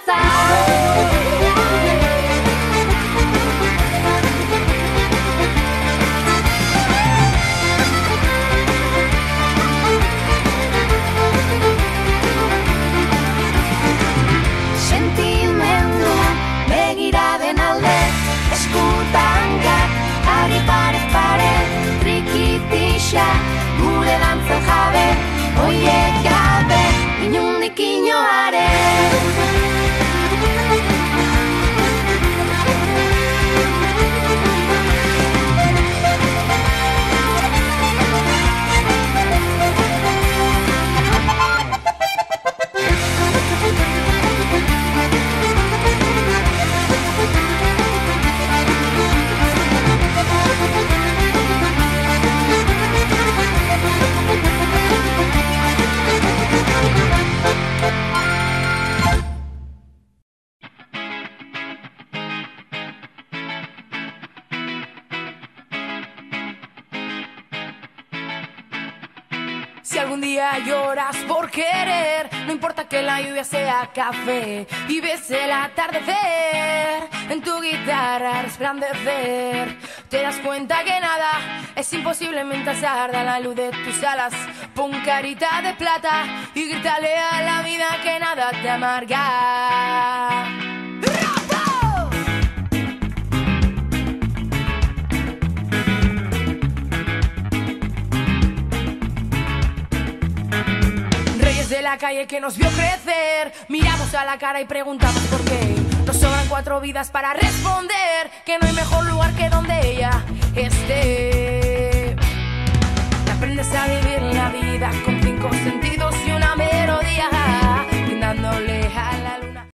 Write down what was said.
danza. Sentimendua begiraden alde, eskutanka, ari pare pare, trikitixa, gure dantza jabe, oiek gabe, inundik inoare. Si algún día lloras por querer, no importa que la lluvia sea café y ves el atardecer en tu guitarra resplandecer, te das cuenta que nada es imposible mientras arda la luz de tus alas. Pon carita de plata y grítale a la vida que nada te amarga. De la calle que nos vio crecer, miramos a la cara y preguntamos por qué. Nos sobran 4 vidas para responder que no hay mejor lugar que donde ella esté.